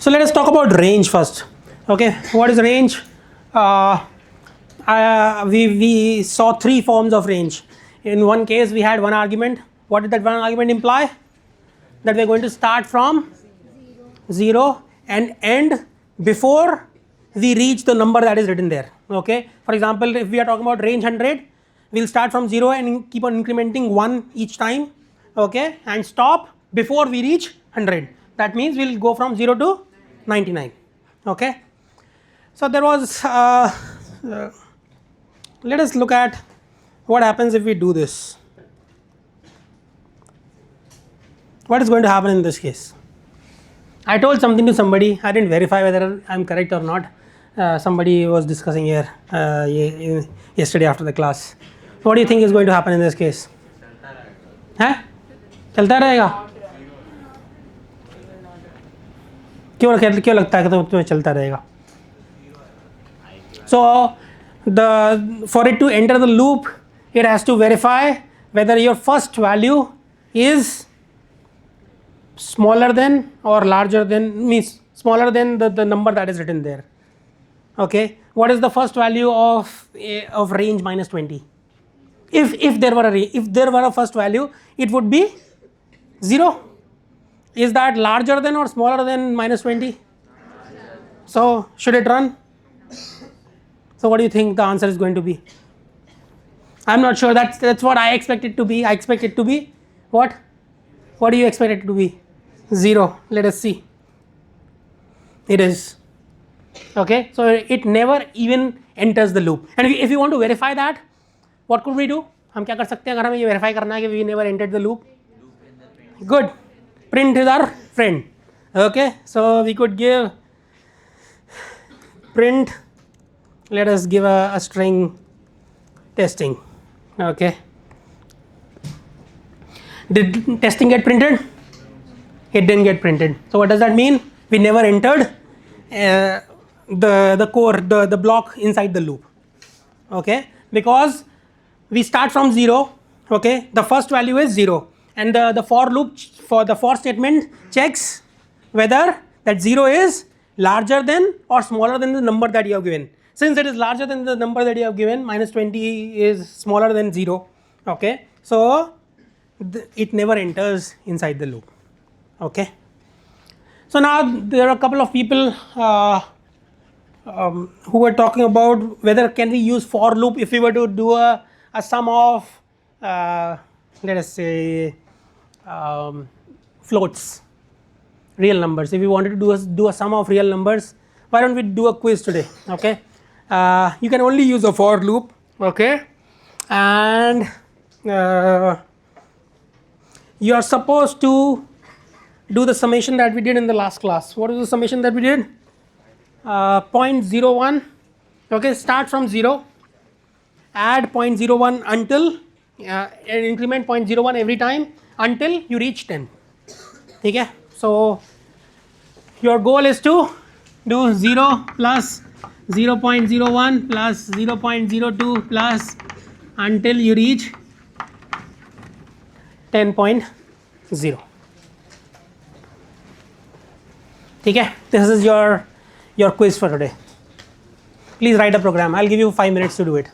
So let us talk about range first. Okay, what is range? We saw three forms of range. In one case we had one argument. What did that one argument imply? That we are going to start from 0 and end before we reach the number that is written there. Okay, for example, if we are talking about range 100, we'll start from 0 and keep on incrementing 1 each time. Okay, and stop before we reach 100. That means we'll go from 0 to 99. Okay, so there was let us look at what happens if we do this. What is going to happen in this case? I told something to somebody. I didn't verify whether I'm correct or not. Somebody was discussing here yesterday after the class. What do you think is going to happen in this case? हैं? चलता रहेगा? क्यों लगता है कि तुम्हें चलता रहेगा? So for it to enter the loop, it has to verify whether your first value is smaller than or larger than, means smaller than the number that is written there. Okay, what is the first value of range minus 20? If there were a first value, it would be 0. Is that larger than or smaller than minus 20? So should it run? So what do you think the answer is going to be? I'm not sure. That's what I expect it to be. I expect it to be what? What do you expect it to be? 0. Let us see. It is. Okay, so it never even enters the loop. And if you want to verify that, what could we do? हम क्या कर सकते हैं अगर हमें ये verify करना है कि we never entered the loop? Good. Print is our friend. Okay, so we could give print. Let us give a string testing. Okay. Did testing get printed? It didn't get printed. So what does that mean? We never entered the core, the block inside the loop. Okay, because we start from 0. Okay, the first value is 0, and the for loop, for the for statement checks whether that 0 is larger than or smaller than the number that you have given. Since it is larger than the number that you have given, minus 20 is smaller than 0. Okay, so it never enters inside the loop. Okay, so now there are a couple of people who were talking about whether can we use for loop if we were to do a sum of let us say floats, real numbers. If we wanted to do a sum of real numbers, why don't we do a quiz today? Okay, you can only use a for loop. Okay, and you are supposed to do the summation that we did in the last class. What is the summation that we did? 0.01. Okay, start from 0, add 0.01 until and increment 0.01 every time until you reach 10. Okay, so your goal is to do 0 plus 0.01 plus 0.02 plus until you reach 10.0. Okay, this is your quiz for today. Please write a program. I'll give you 5 minutes to do it.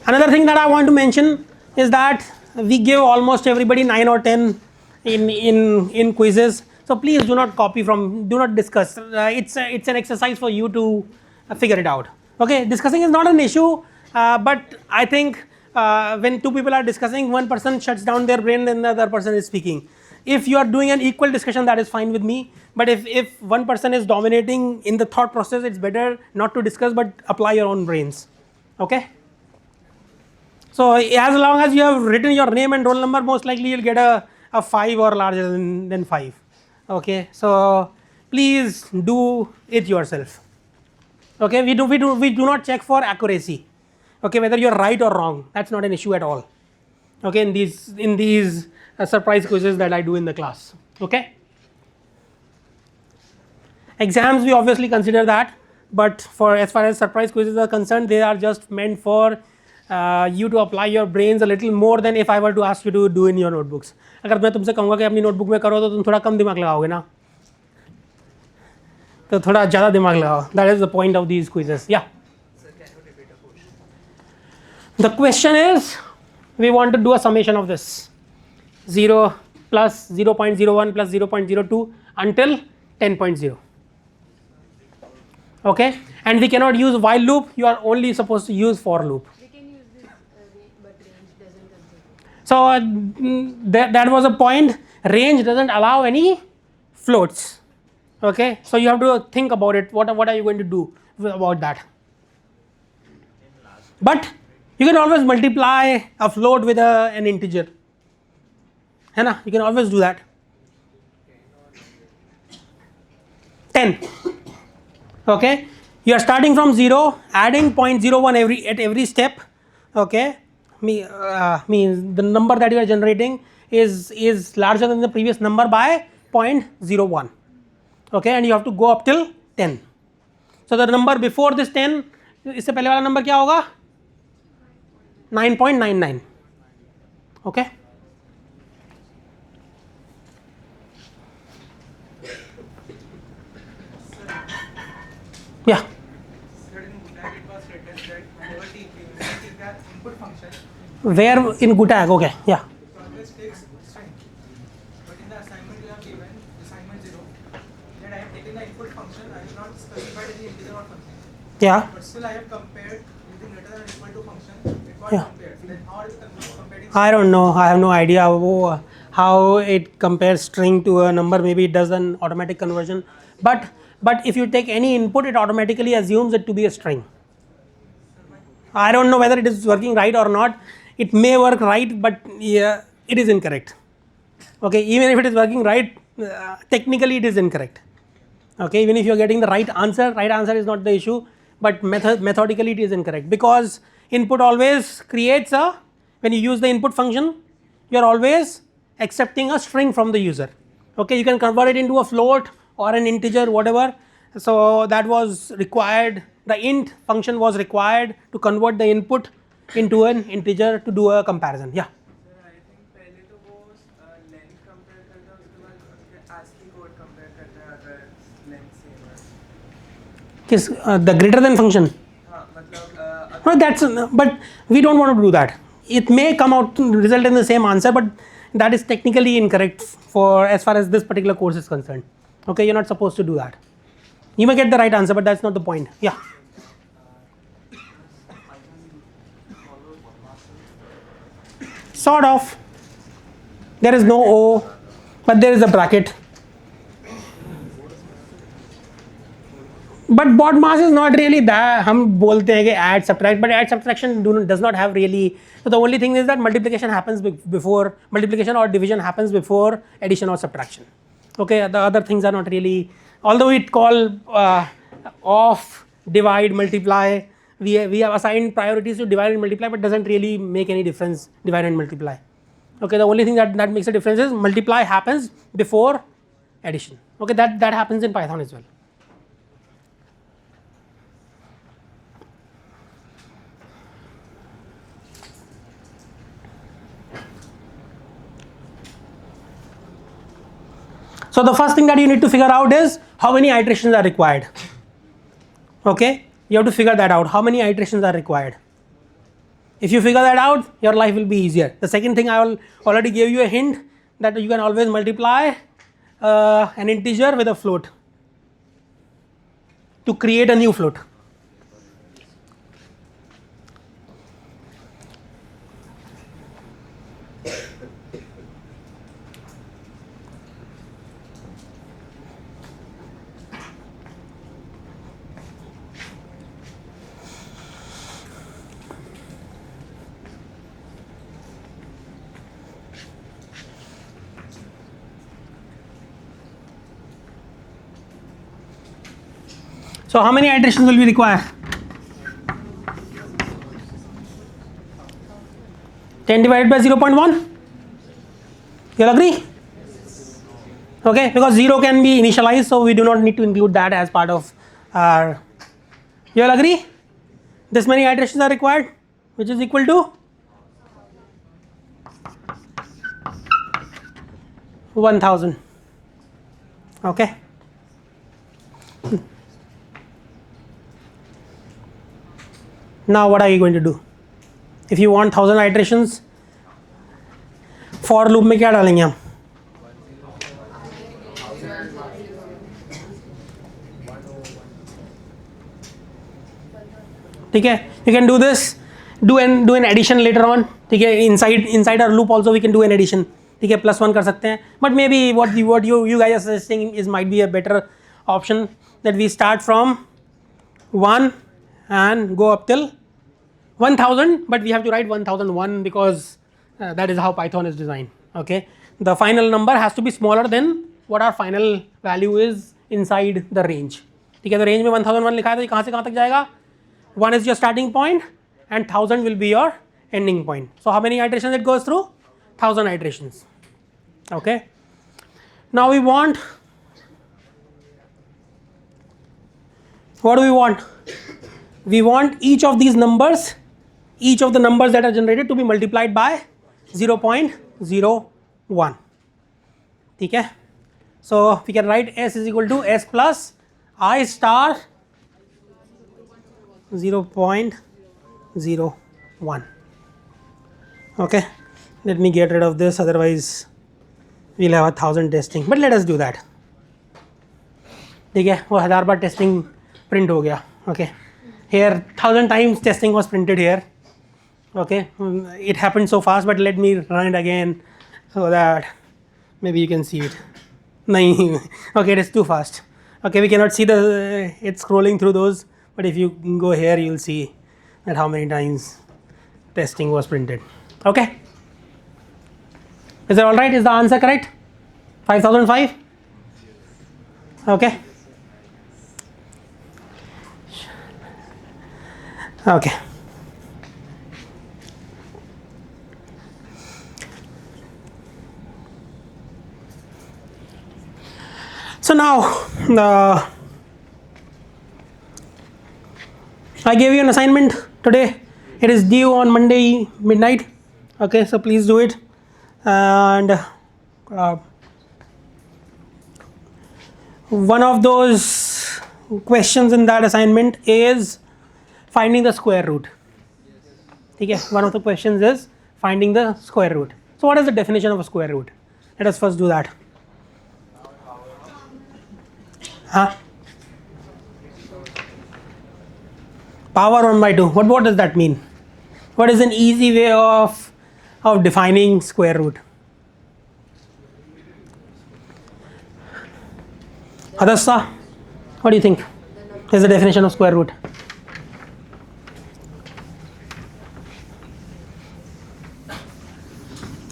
Another thing that I want to mention is that we give almost everybody 9 or 10 in quizzes. So please do not copy from, do not discuss. It's an exercise for you to figure it out. Okay, discussing is not an issue, but I think when two people are discussing, one person shuts down their brain, then the other person is speaking. If you are doing an equal discussion, that is fine with me. But if one person is dominating in the thought process, it's better not to discuss but apply your own brains. Okay. So as long as you have written your name and roll number, most likely you'll get a 5 or larger than 5. Okay. So please do it yourself. Okay. We do not check for accuracy. Okay, whether you're right or wrong, that's not an issue at all. Okay, in these surprise quizzes that I do in the class. Okay. Exams, we obviously consider that, but for as far as surprise quizzes are concerned, they are just meant for you to apply your brains a little more than if I were to ask you to do in your notebooks. अगर मैं तुमसे कहूँगा कि अपनी notebook में करो तो तुम थोड़ा कम दिमाग लगाओगे ना, तो थोड़ा ज़्यादा दिमाग लगाओ. That is the point of these quizzes. Yeah. The question is, we want to do a summation of this 0 plus 0.01 plus 0.02 until 10.0. Okay, and we cannot use while loop. You are only supposed to use for loop. We can use this, but range doesn't consider. So that was a point. Range doesn't allow any floats. Okay, so you have to think about it. What are you going to do about that? But you can always multiply a float with an integer. है ना? You can always do that. 10. Okay, you are starting from 0, adding 0.01 at every step. Okay, means the number that you are generating is larger than the previous number by 0.01. Okay, and you have to go up till 10. So the number before this 10, इससे पहले वाला number क्या होगा? 9.99. Okay. Yeah. Where in GUTAG? Okay. Yeah. But in the assignment you have given, assignment 0, that I have taken the input function, I have not specified any integer or something. Yeah. But still I have compared using greater than or equal to function. It got Yeah. compared. Then how is it comparing? I don't know. I have no idea how it compares string to a number. Maybe it does an automatic conversion. But if you take any input, it automatically assumes it to be a string. I don't know whether it is working right or not. It may work right, but yeah, it is incorrect. Okay, even if it is working right, technically it is incorrect. Okay, even if you are getting the right answer is not the issue, but methodically it is incorrect, because input always creates when you use the input function, you are always accepting a string from the user. Okay, you can convert it into a float or an integer, whatever. So that was required. The int function was required to convert the input into an integer to do a comparison. Yeah. Sir, I think पहले तो वो length compare करता है, उसके बाद ASCII code compare करता है अगर length same है. किस the greater than function? हाँ, मतलब No, that's but we don't want to do that. It may come out to result in the same answer, but that is technically incorrect for as far as this particular course is concerned. Okay, you're not supposed to do that. You may get the right answer, but that's not the point. Yeah. Sort of. There is no O, but there is a bracket. But BODMAS is not really that. हम बोलते हैं कि add subtract, but add subtraction does not have really. So the only thing is that multiplication happens before multiplication, or division happens before addition or subtraction. Okay, the other things are not really. Although it call off, divide, multiply, we have assigned priorities to divide and multiply, but doesn't really make any difference, divide and multiply. Okay, the only thing that makes a difference is multiply happens before addition. Okay, that happens in Python as well. So the first thing that you need to figure out is how many iterations are required. Okay, you have to figure that out, how many iterations are required. If you figure that out, your life will be easier. The second thing, I will already gave you a hint that you can always multiply an integer with a float to create a new float. So how many iterations will we require? 10 divided by 0.1. You'll agree? Okay, because 0 can be initialized, so we do not need to include that as part of our. You'll agree? This many iterations are required. which is equal to 1000. Okay. Now what are you going to do? If you want 1000 iterations, for loop में क्या डालेंगे हम? ठीक है, you can do this, do an addition later on. ठीक है, inside our loop also we can do an addition. ठीक है, +1 कर सकते हैं. But maybe what you guys are suggesting is might be a better option, that we start from 1 and go up till 1000, but we have to write 1001 because that is how Python is designed. Okay, the final number has to be smaller than what our final value is inside the range. ठीक है, तो range में 1001 लिखा है, तो कहाँ से कहाँ तक जाएगा? 1 is your starting point and 1000 will be your ending point. So how many iterations it goes through? 1000 iterations. Okay, now we want, what do we want? We want each of these numbers, each of the numbers that are generated to be multiplied by 0.01. ठीक है, so we can write s is equal to s plus I star 0.01. Okay, let me get rid of this, otherwise we'll have 1000 testing, but let us do that. ठीक है, वो 1000 बार testing print हो गया. Okay, here 1000 times testing was printed here. Okay, it happened so fast, but let me run it again so that maybe you can see it. Nahin, okay, it is too fast. Okay, we cannot see it's scrolling through those, but if you go here you'll see that how many times testing was printed. Okay, is that all right? Is the answer correct? 5005. Okay, okay. So now I gave you an assignment today. It is due on Monday midnight. Okay, so please do it. And one of those questions in that assignment is finding the square root. Okay, one of the questions is finding the square root. So what is the definition of a square root? Let us first do that. Huh? Power 1 by 2. What does that mean? What is an easy way of defining square root? Adassa, what do you think is the definition of square root?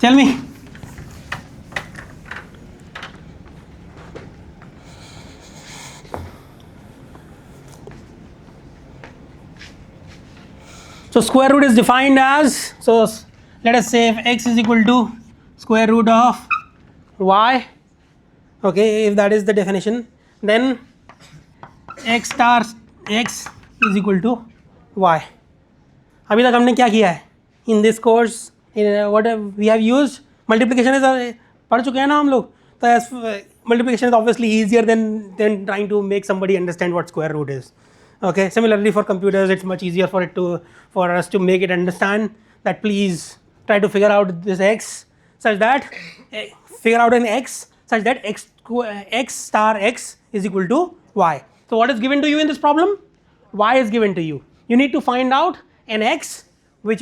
Tell me. So square root is defined as, so let us say if x is equal to square root of y, okay, if that is the definition, then x star x is equal to y. अभी तक हमने क्या किया है? In this course, what we have used, multiplication is पढ़ चुके हैं ना हम लोग, तो as multiplication is obviously easier than trying to make somebody understand what square root is. Okay, similarly for computers it's much easier for us to make it understand that please try to figure out this x such that figure out an x such that x star x is equal to y. So what is given to you in this problem? Y is given to you. You need to find out an x which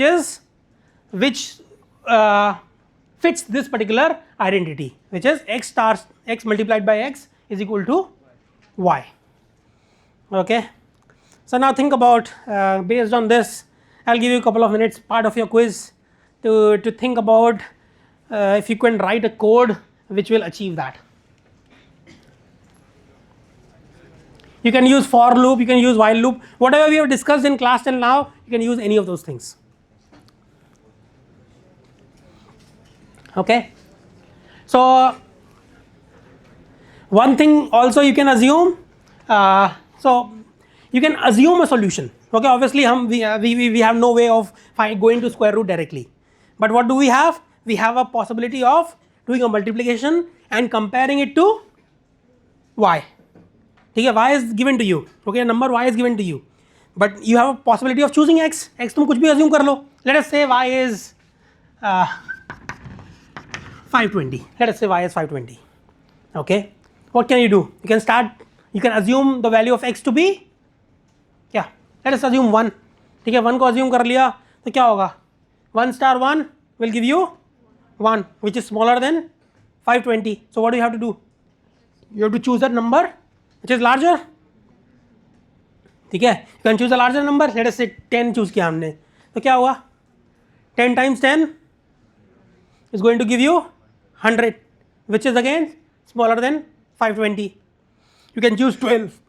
fits this particular identity, which is x star x multiplied by x is equal to y. Okay. So now think about, based on this, I'll give you a couple of minutes, part of your quiz, to think about if you can write a code which will achieve that. You can use for loop, you can use while loop, whatever we have discussed in class till now, you can use any of those things. Okay. So one thing also you can assume, so you can assume a solution. Okay, obviously we have no way of going to square root directly, but what do we have? We have a possibility of doing a multiplication and comparing it to y. ठीक है, y is given to you. Okay, number y is given to you, but you have a possibility of choosing x. x तुम कुछ भी assume कर लो. Let us say y is 520. Let us say y is 520. Okay, what can you do? You can start. You can assume the value of x to be क्या? Let us assume 1. ठीक है, 1 को assume कर लिया तो क्या होगा? 1 star 1 will give you 1, which is smaller than 520. So what do you have to do? You have to choose that number which is larger. ठीक है, you can choose a larger number. Let us say 10 choose किया हमने, तो क्या हुआ? 10 times 10 is going to give you 100, which is again smaller than 520. You can choose 12.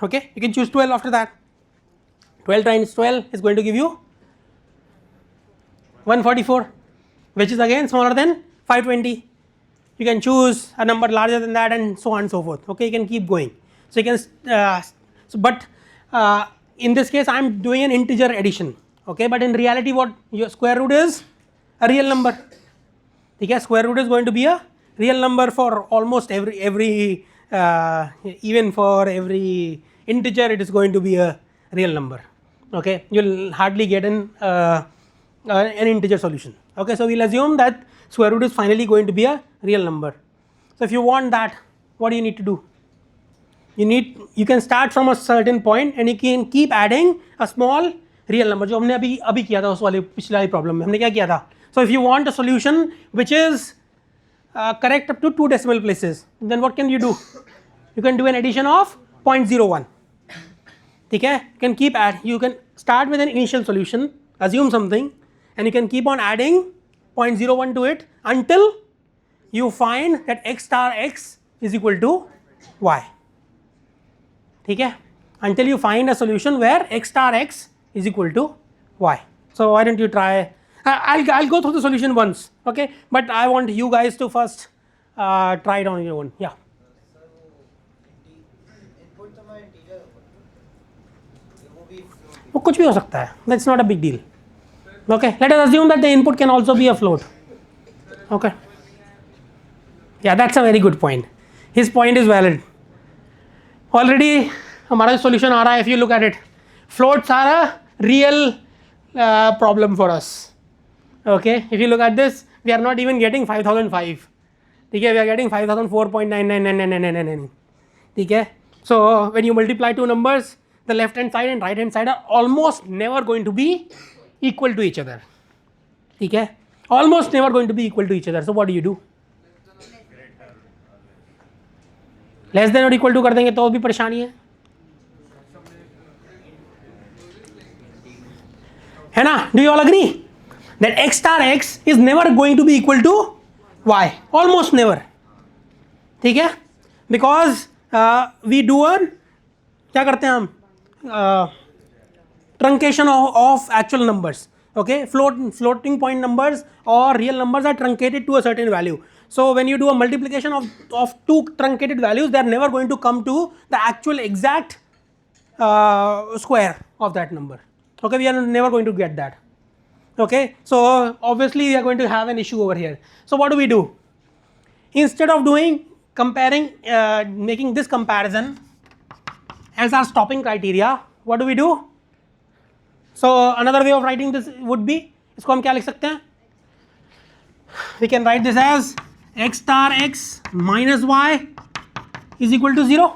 Okay, you can choose 12 after that. 12 times 12 is going to give you 144, which is again smaller than 520. You can choose a number larger than that, and so on and so forth. Okay, you can keep going. So you can but in this case I am doing an integer addition. Okay, but in reality what your square root is? A real number. Okay, square root is going to be a real number for almost every even for every integer it is going to be a real number. Okay, you'll hardly get an integer solution. Okay, so we'll assume that square root is finally going to be a real number. So if you want that, what do you need to do? You can start from a certain point and you can keep adding a small real number. जो हमने अभी किया था उस वाले पिछले वाली problem में हमने क्या किया था? So if you want a solution which is correct up to 2 decimal places, then what can you do? You can do an addition of 0.01. ठीक है, you can start with an initial solution, assume something, and you can keep on adding 0.01 to it until you find that x star x is equal to y. ठीक है, until you find a solution where x star x is equal to y. So why don't you try? I'll go through the solution once, okay, but I want you guys to first try it on your own. Yeah. वो कुछ भी हो सकता है, that's not a big deal. Okay, let us assume that the input can also be a float. Okay, yeah, that's a very good point. His point is valid. Already हमारा solution आ रहा है. If you look at it, floats are a real problem for us. Okay, if you look at this, we are not even getting 5005. ठीक है, we are getting 5004.9999999. ठीक है, so when you multiply two numbers, the left hand side and right hand side are almost never going to be equal to each other. ठीक है, almost never going to be equal to each other. So what do? Less than or equal to कर देंगे तो भी परेशानी है ना? Do you all agree that x star x is never going to be equal to y? Almost never. ठीक है, because we do a क्या करते हैं हम? Truncation of actual numbers. Okay, floating point numbers or real numbers are truncated to a certain value. So when you do a multiplication of two truncated values, they are never going to come to the actual exact square of that number. Okay, we are never going to get that. Okay, so obviously we are going to have an issue over here. So what do? Instead of making this comparison as our stopping criteria, what do? So another way of writing this would be, इसको हम क्या लिख सकते हैं? We can write this as x star x minus y is equal to 0.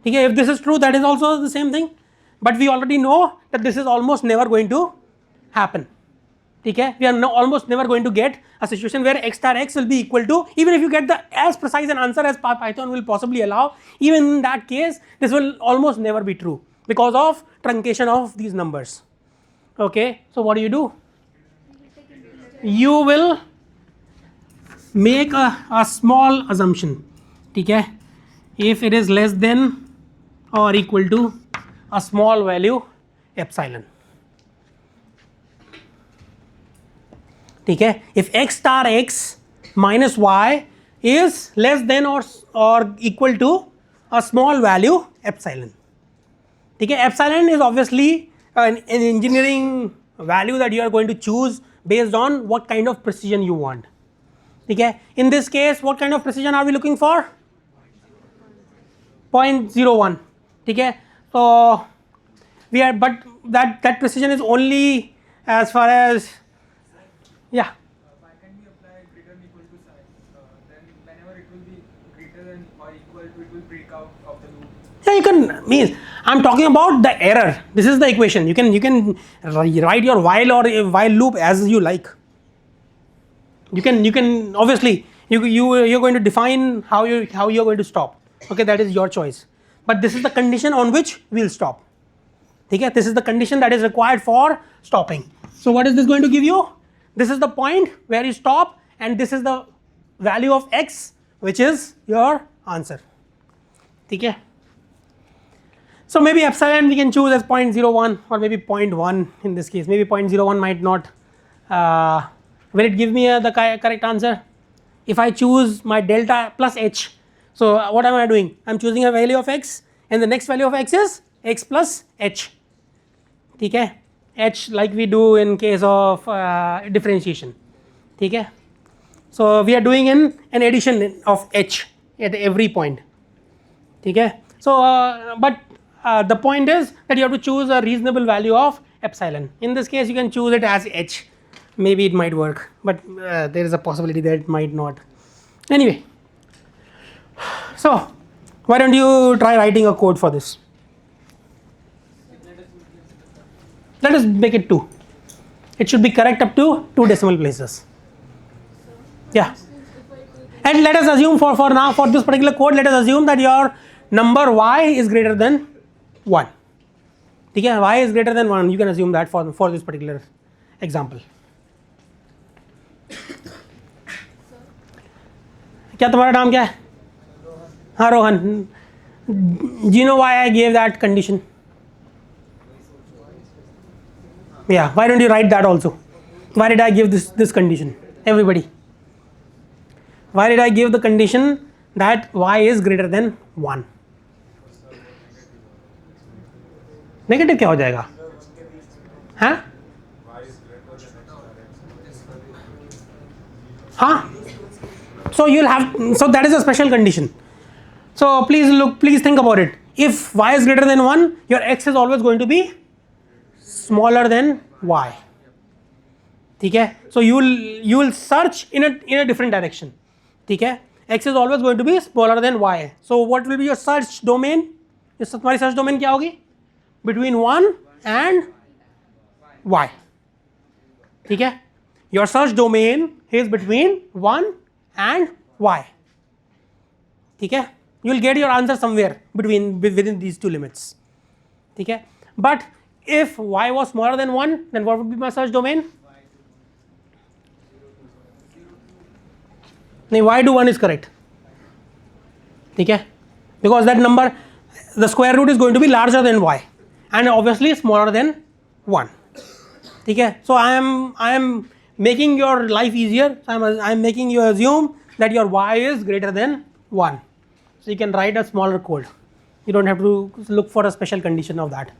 ठीक है, if this is true, that is also the same thing, but we already know that this is almost never going to happen. ठीक है, we are almost never going to get a situation where x star x will be equal to, even if you get as precise an answer as Python will possibly allow, even in that case this will almost never be true because of truncation of these numbers. Okay, so what do? You will make a small assumption. ठीक है, if it is less than or equal to a small value epsilon. ठीक है, if x star x minus y is less than or equal to a small value epsilon. ठीक है. Epsilon is obviously an engineering value that you are going to choose based on what kind of precision you want. ठीक है. In this case, what kind of precision are we looking for? 0.01. ठीक है. So we are, but that precision is only as far as, yeah. Why can we apply greater than equal to sign? Then whenever it will be greater than or equal to, it will break out of the loop. Yeah, you can, means I'm talking about the error. This is the equation. You can write your while or while loop as you like. You can obviously you're going to define how you're going to stop. Okay, that is your choice. But this is the condition on which we'll stop. Okay, this is the condition that is required for stopping. So what is this going to give you? This is the point where you stop, and this is the value of x, which is your answer. Okay. So maybe epsilon we can choose as 0.01 or maybe 0.1 in this case. Maybe 0.01 might not. Will it give me the correct answer? If I choose my delta plus h, so what am I doing? I'm choosing a value of x, and the next value of x is x plus h. Okay? H like we do in case of differentiation. Okay? So we are doing an addition of h at every point. Okay? So but the point is that you have to choose a reasonable value of epsilon. In this case you can choose it as h. Maybe it might work, but there is a possibility that it might not. Anyway, so why don't you try writing a code for this? Let us make it 2. It should be correct up to 2 decimal places. Yeah. And let us assume for now, for this particular code, let us assume that your number y is greater than 1. Okay? Y is greater than 1. You can assume that for this particular example. क्या तुम्हारा नाम क्या है? हाँ Rohan. Do you know why I gave that condition? Yeah, why don't you write that also? Why did I give this condition? Everybody. Why did I give the condition that y is greater than 1? Negative क्या हो जाएगा? हाँ? हाँ? So you'll have, so that is a special condition. So please think about it. If y is greater than 1, your x is always going to be smaller than y. Okay? So you will search in a different direction. Okay? X is always going to be smaller than y. So what will be your search domain? Your search domain क्या होगी? Between 1 and y. Okay? Your search domain is between 1 and y. Okay? You will get your answer somewhere within these two limits. Okay? But if y was smaller than 1, then what would be my search domain? No, y to 1 is correct. Okay? Because that number, the square root is going to be larger than y, and obviously smaller than 1. Okay? So I am making your life easier. I am making you assume that your y is greater than 1. So you can write a smaller code. You don't have to look for a special condition of that.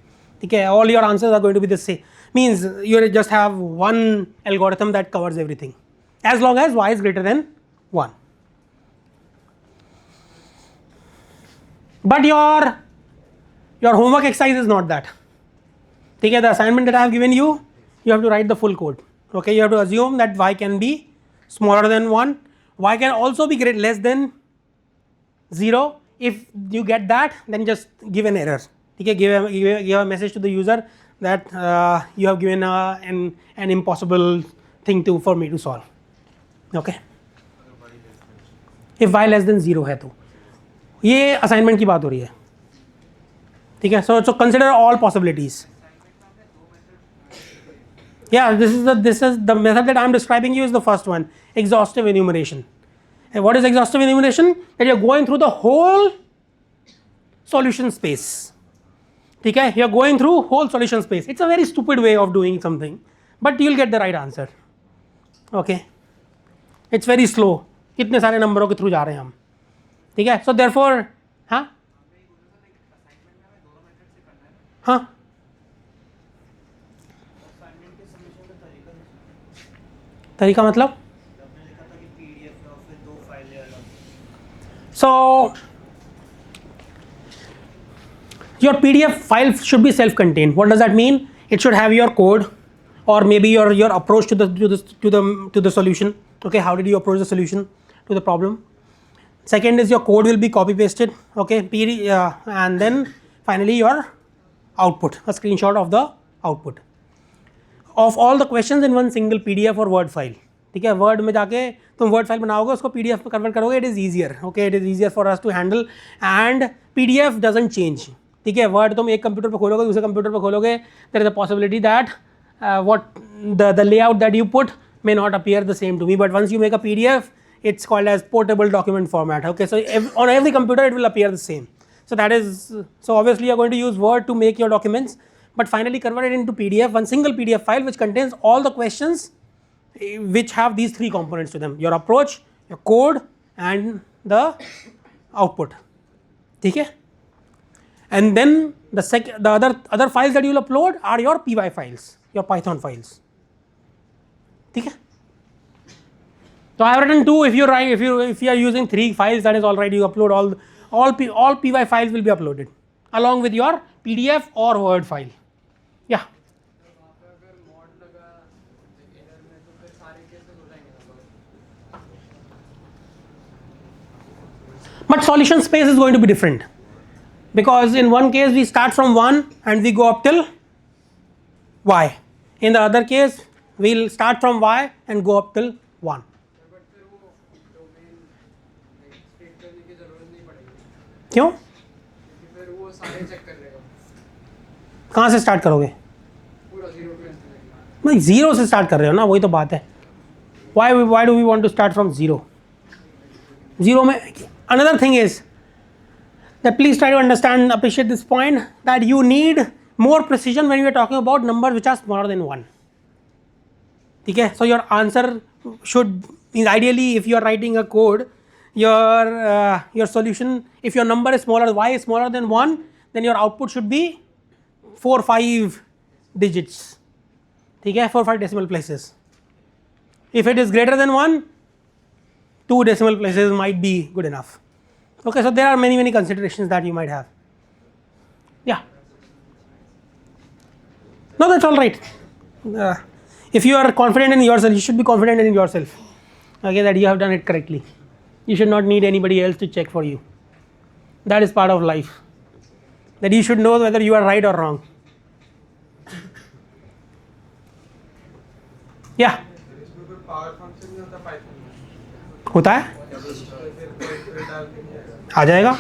Okay, all your answers are going to be the same. Means you just have one algorithm that covers everything, as long as y is greater than 1. But your homework exercise is not that. Okay, the assignment that I have given you, you have to write the full code. Okay, you have to assume that y can be smaller than 1. Y can also be less than 0. If you get that, then just give an error. Okay, give a message to the user that you have given an impossible thing for me to solve. Okay. If y less than 0 है तो ये assignment की बात हो रही है. ठीक है. So consider all possibilities. Yeah, this is the method that I am describing you is the first one, exhaustive enumeration. And what is exhaustive enumeration? That you are going through the whole solution space. Okay? You are going through whole solution space. It's a very stupid way of doing something, but you will get the right answer. Okay? It's very slow. कितने सारे नंबरों के through जा रहे हैं हम. ठीक है? So therefore, हाँ? हाँ, तरीका मतलब so your PDF file should be self-contained. What does that mean? It should have your code or maybe your approach to the solution. Okay, how did you approach the solution to the problem? Second is your code will be copy pasted. Okay, and then finally your output, a screenshot of the output of all the questions in one single PDF or Word file. ठीक है, word में जाके तुम word file बनाओगे, उसको PDF में convert करोगे. It is easier. Okay, it is easier for us to handle and PDF doesn't change. ठीक है, वर्ड तुम एक कंप्यूटर पर खोलोगे, दूसरे कंप्यूटर पर खोलोगे, there is a possibility that what the layout that you put may not appear the same to me, but once you make a PDF, it's called as portable document format. Okay, so on every computer it will appear the same. So that is, so obviously you are going to use Word to make your documents, but finally convert it into PDF, one single PDF file which contains all the questions which have these three components to them: your approach, your code, and the output. Okay, and then the other files that you will upload are your py files, your Python files. Okay, so I have written two. If you are using 3 files, that is all right. You upload all py files will be uploaded along with your PDF or Word file. Yeah. But solution space is going to be different, because in one case we start from 1 and we go up till y. In the other case we will start from y and go up till 1. क्यों? कहाँ से start करोगे? नहीं, zero से start कर रहे हो ना, वही तो बात है. Why do we want to start from zero? Zero में another thing is that please try to understand, appreciate this point, that you need more precision when you are talking about numbers which are smaller than 1. Okay, so your answer should mean, ideally if you are writing a code, your solution, if your number is smaller, y is smaller than 1, then your output should be 4 5 digits. Okay, 4 5 decimal places. If it is greater than 1, 2 decimal places might be good enough. Okay, so there are many considerations that you might have. Yeah. No, that's all right. If you are confident in yourself, you should be confident in yourself. Okay, that you have done it correctly. You should not need anybody else to check for you. That is part of life. That you should know whether you are right or wrong. Yeah. Power function नहीं होता Python में? होता है, आ जाएगा,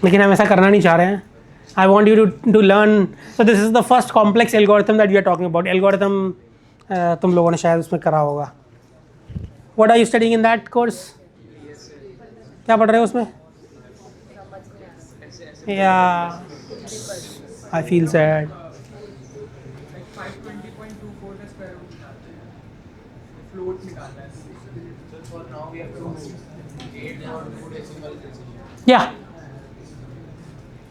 लेकिन हम ऐसा करना नहीं चाह रहे हैं. I want you to learn. So this is the first complex algorithm that we are talking about. Algorithm तुम लोगों ने शायद उसमें करा होगा. What are you studying in that course? क्या पढ़ रहे हो उसमें? Yeah, I feel sad. 520.24 का स्क्वायर रूट निकालते हैं, फ्लोट निकालना है. For now we have to 8 और 2 decimal places. Yeah.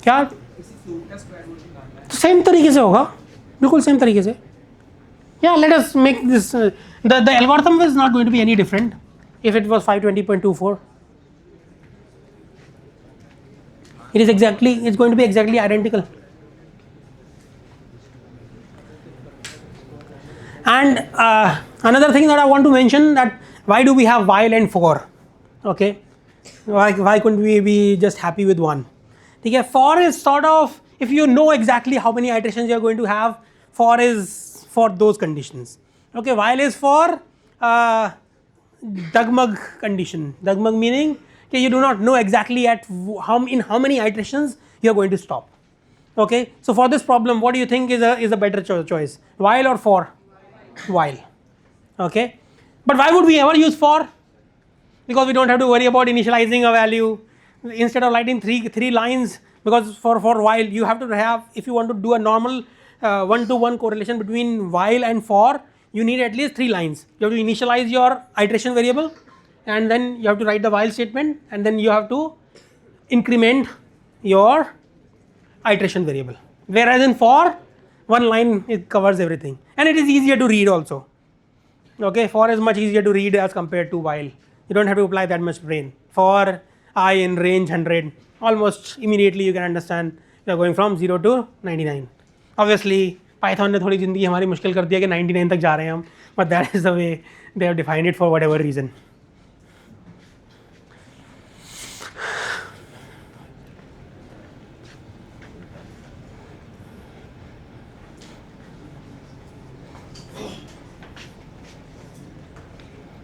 क्या? इसी फ्लोट का स्क्वायर रूट निकालना है. सेम तरीके से होगा, बिल्कुल सेम तरीके से. Yeah, let us make this. The algorithm is not going to be any different if it was 520.24. It's going to be exactly identical. And another thing that I want to mention, that why do we have while and for? Okay, why couldn't we be just happy with one? Okay, for is sort of, if you know exactly how many iterations you are going to have, for is for those conditions. Okay, while is for Dagmag condition. Dagmag meaning that you do not know exactly in how many iterations you are going to stop. Okay, so for this problem, what do you think is a better choice, while or for? While. Okay, but why would we ever use for? Because we don't have to worry about initializing a value. Instead of writing three lines, because for while you have to have, if you want to do a normal one-to-one correlation between while and for, you need at least 3 lines. You have to initialize your iteration variable, and then you have to write the while statement, and then you have to increment your iteration variable. whereas in for, one line it covers everything, and it is easier to read also. Okay, for is much easier to read as compared to while. You don't have to apply that much brain. For I in range 100, almost immediately you can understand you are going from 0 to 99. Obviously Python ने थोड़ी ज़िंदगी हमारी मुश्किल कर दिया कि 99 तक जा रहे हैं हम, but that is the way they have defined it for whatever reason.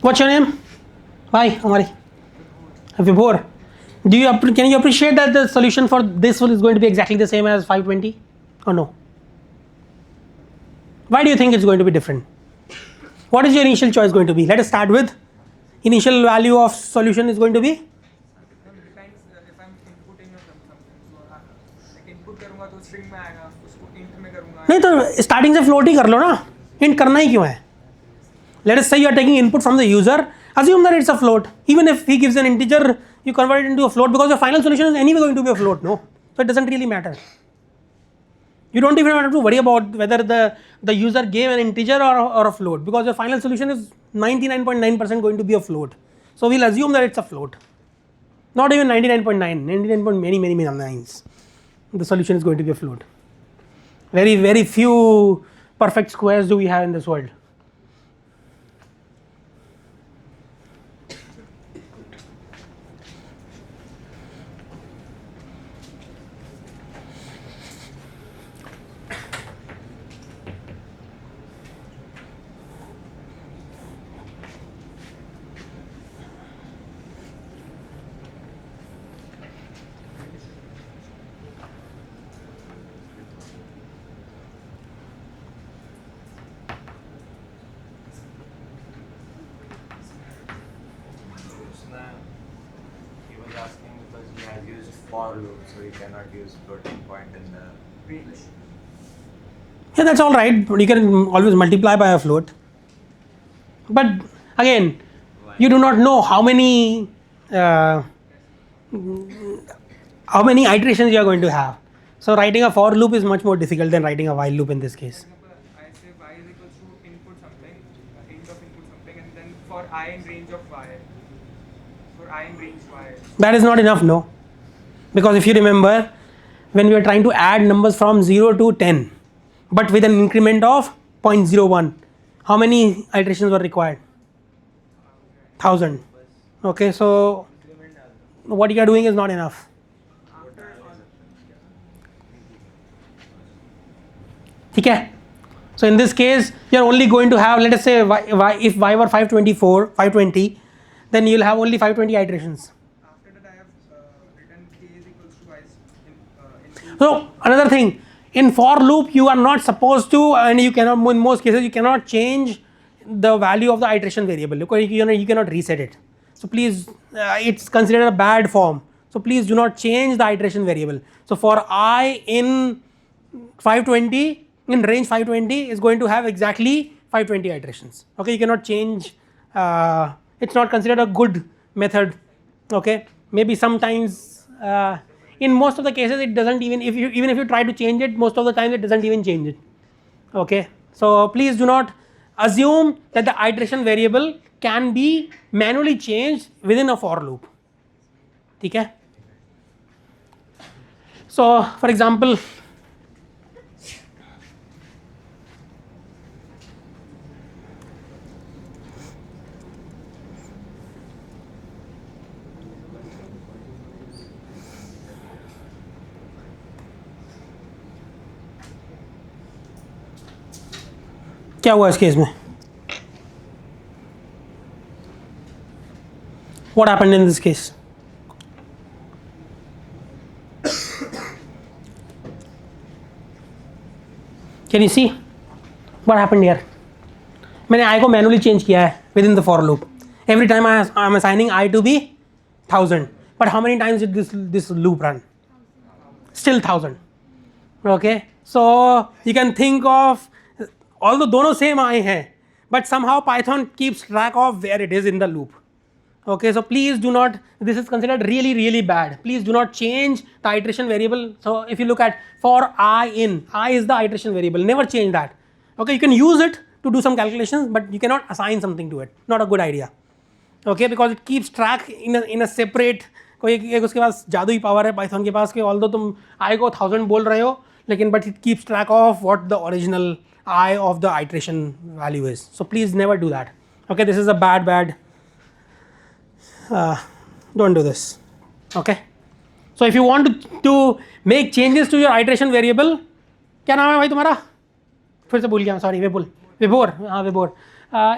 What's your name? Hi, Amari. Vibhor. Can you appreciate that the solution for this one is going to be exactly the same as 520 or no? Why do you think it's going to be different? What is your initial choice going to be? Let us start with initial value of solution is going to be? Depends if I'm inputting or something. So like input करूँगा तो string में आएगा, उसको int में करूँगा. नहीं तो starting से float ही कर लो ना, int करना ही क्यों है? Let us say you are taking input from the user. Assume that it's a float. Even if he gives an integer, you convert it into a float because your final solution is anyway going to be a float. No, so it doesn't really matter. You don't even have to worry about whether the user gave an integer or a float because your final solution is 99.9% going to be a float. So we'll assume that it's a float. Not even 99.9, 99 point many nines. The solution is going to be a float. Very few perfect squares do we have in this world. He was asking because he has used for loop, so he cannot use floating point in the range. Yeah, that's all right. You can always multiply by a float. But again, you do not know how many iterations you are going to have. So writing a for loop is much more difficult than writing a while loop in this case. For example, I say y is equal to input something, int of input something, and then for I in range of y. For I in range y. That is not enough, no. Because if you remember, when we were trying to add numbers from 0 to 10, but with an increment of 0.01, how many iterations were required? 1000. Okay, so what you are doing is not enough. Okay. So in this case, you are only going to have, let us say, if y were 520, then you will have only 520 iterations. After that, I have written k is equals to y in So another thing, in for loop you are not supposed to, and you cannot, in most cases you cannot change the value of the iteration variable because you cannot reset it. So please, it's considered a bad form. So please do not change the iteration variable. So for I in 520, in range 520 is going to have exactly 520 iterations. Okay, you cannot change. It's not considered a good method. Okay, maybe sometimes. In most of the cases it doesn't even if you try to change it, most of the time it doesn't even change it. Okay, so please do not assume that the iteration variable can be manually changed within a for loop. Okay, so for example, क्या हुआ इस case में? What happened in this case? Can you see what happened here? मैंने I को manually change किया है within the for loop. Every time I am assigning I to be 1000. But how many times did this loop run? Still 1000. Okay, so you can think of, although दोनों same I हैं, but somehow Python keeps track of where it is in the loop. Okay, so please do not, this is considered really, really bad. Please do not change the iteration variable. So if you look at for I in, I is the iteration variable, never change that. Okay, you can use it to do some calculations, but you cannot assign something to it. Not a good idea. Okay, because it keeps track in a separate, कोई एक उसके पास जादुई power है Python के पास कि although तुम आई को 1000 बोल रहे हो लेकिन but it keeps track of what the original I of the iteration value is. So please never do that. Okay, this is a bad don't do this. Okay, so if you want to make changes to your iteration variable, क्या नाम है भाई तुम्हारा? फिर से भूल गया, sorry. विभोर. हाँ, विभोर.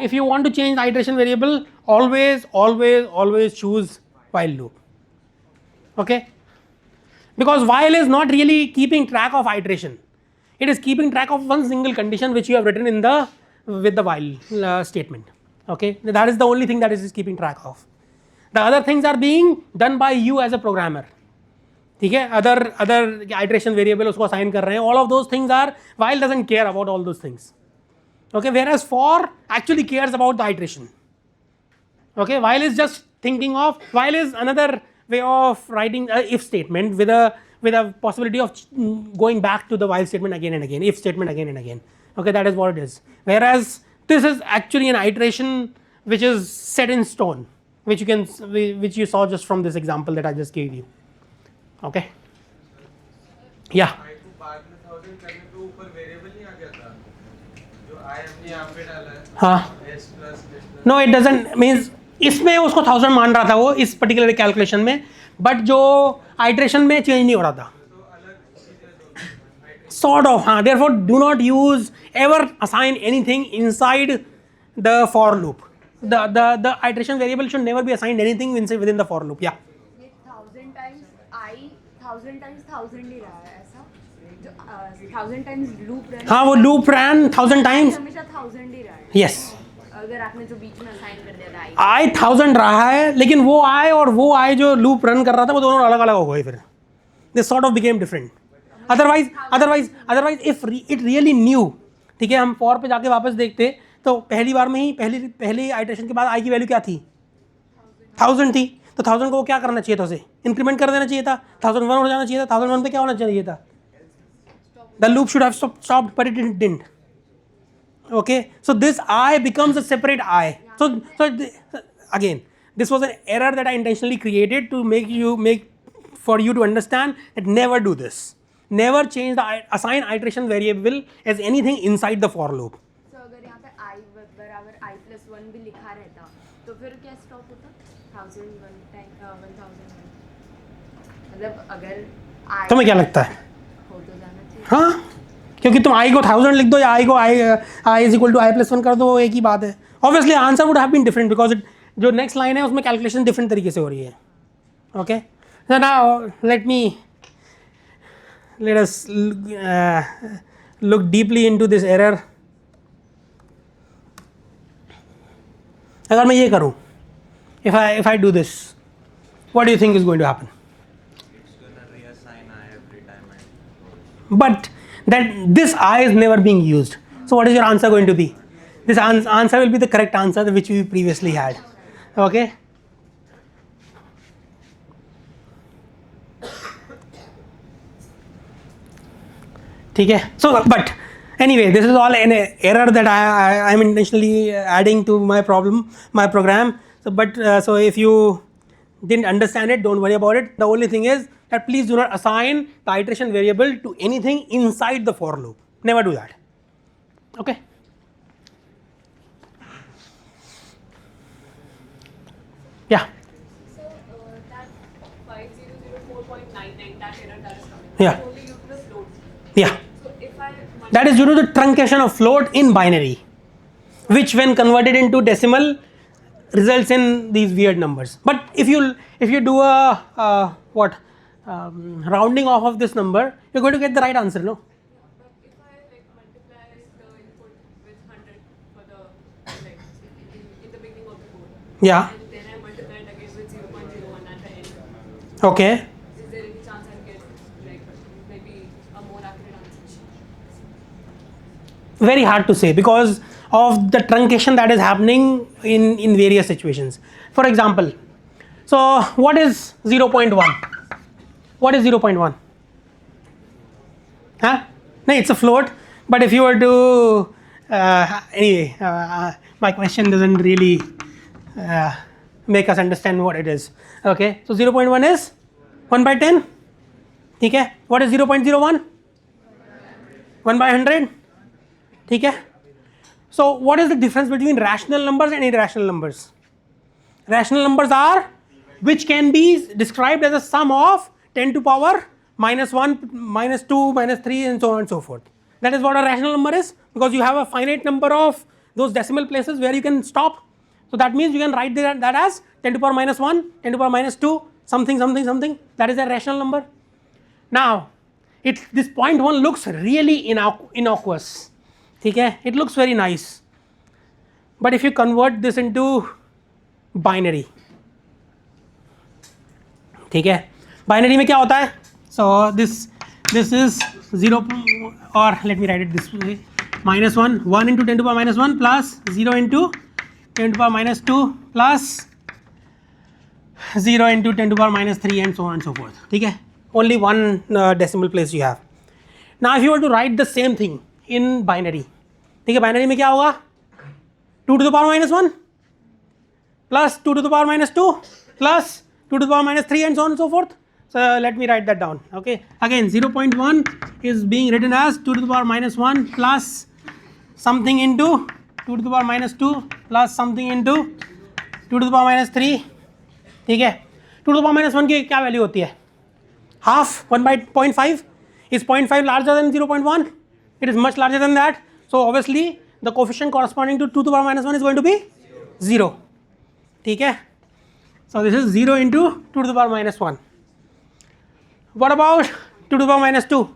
If you want to change the iteration variable, always choose while loop. Okay, because while is not really keeping track of iteration, it is keeping track of one single condition which you have written in the with the while statement. Okay, that is the only thing that it is keeping track of. The other things are being done by you as a programmer. ठीक है, other iteration variable उसको assign कर रहे हैं. All of those things are, while doesn't care about all those things. Okay, whereas for actually cares about the iteration. Okay, while is just thinking of, while is another way of writing a if statement with a possibility of going back to the while statement again and again, if statement again and again. Okay, that is what it is. Whereas this is actually an iteration which is set in stone, which you saw just from this example that I just gave you. Okay, yeah. I को बाद में 1000 करने पे ऊपर variable नहीं आ गया था जो I हमने यहाँ पे डाला है. हाँ. S plus No, it doesn't means इसमें उसको 1000 मान रहा था वो इस पर्टिकुलर कैलकुलेशन में, बट जो आइट्रेशन में चेंज नहीं हो रहा था. Sort of, हाँ. Therefore, do not use ever assign anything inside the for loop. The iteration variable should never be assigned anything within the for loop. Yeah. ये 1000 times I 1000 times 1000 ही रहा है ऐसा जो 1000 times loop रन. हाँ, वो loop ran 1000 times. हमेशा 1000 ही रहा है. Yes. अगर आपने जो बीच में असाइन कर दिया था I I 1000 रहा है, लेकिन वो I और वो I जो loop रन कर रहा था वो दोनों अलग अलग हो गए फिर. This sort of became different. Otherwise if it really knew, ठीक है, हम for पे जाके वापस देखते तो पहली बार में ही पहली आइट्रेशन के बाद I की वैल्यू क्या थी? 1000 थी. तो 1000 को वो क्या करना चाहिए था? उसे इंक्रीमेंट कर देना चाहिए था. 1001 हो जाना चाहिए था. 1001 पे क्या होना चाहिए था? The loop should have stopped, but it didn't. Okay, so this I becomes a separate I. So again, this was an error that I intentionally created to make for you to understand that never do this. Never change the assign iteration variable as anything inside the for loop. तो अगर यहाँ पे I बराबर I plus 1 भी लिखा रहता तो फिर क्या स्टॉप होता? 1001 टाइम 1001. मतलब अगर I तुम्हें क्या लगता है? हो तो जाना चाहिए. हाँ, क्योंकि तुम I को 1000 लिख दो या I को I is equal to I plus 1 कर दो, वो एक ही बात है. Obviously answer would have been different because जो next line है उसमें calculation different तरीके से हो रही है. Okay, so now let us look deeply into this error. अगर मैं ये करूँ, if I do this, what do you think is going to happen? It's gonna reassign I every time But this I is never being used. So what is your answer going to be? This answer will be the correct answer which we previously had. Okay. ठीक है. So but anyway, this is all an error that I am intentionally adding to my program. So but so if you didn't understand it, don't worry about it. The only thing is that please do not assign the iteration variable to anything inside the for loop. Never do that. Okay. Yeah. So that 5004.99, that error that is coming. Yeah. It's only due to the float. Yeah. So if I That is due to the truncation of float in binary, which when converted into decimal results in these weird numbers. But if you do a rounding off of this number, you're going to get the right answer, no? but if I like multiply the input with 100 for the like in the beginning of the code, Yeah. and then I multiply it again with 0.01 at the end, Okay. is there any chance I'll get like maybe a more accurate answer? Very hard to say because of the truncation that is happening in various situations. For example, so what is 0.1? What is 0.1? Huh? No, it's a float. But if you were to anyway, my question doesn't really make us understand what it is. Okay, so 0.1 is 1 by 10. Okay, what is 0.01? 1 by 100. Okay. So what is the difference between rational numbers and irrational numbers? Rational numbers are which can be described as a sum of 10 to power minus 1, minus 2, minus 3 and so on and so forth. That is what a rational number is, because you have a finite number of those decimal places where you can stop. So that means you can write that as 10 to power minus 1, 10 to power minus 2, something, something, something. That is a rational number. Now, this 0.1 looks really innocuous. Okay? It looks very nice. But if you convert this into binary, ठीक है, binary में क्या होता है? So this is 0, or let me write it this way, minus 1, 1 into 10 to the power minus 1 plus 0 into 10 to the power minus 2 plus 0 into 10 to the power minus 3 and so on and so forth. ठीक है, only one decimal place you have. Now if you were to write the same thing in binary, ठीक है, binary में क्या होगा? 2 to the power minus 1 plus 2 to the power minus 2 plus 2 to the power minus 3 and so on and so forth. So let me write that down. Okay, again 0.1 is being written as 2 to the power minus 1 plus something into 2 to the power minus 2 plus something into 2 to the power minus 3. ठीक है, 2 to the power minus 1 की क्या value होती है? Half 1 by 0.5. Is 0.5 larger than 0.1? It is much larger than that. So obviously the coefficient corresponding to 2 to the power minus 1 is going to be 0. ठीक है, so this is 0 into 2 to the power minus 1. What about 2 to the power minus 2?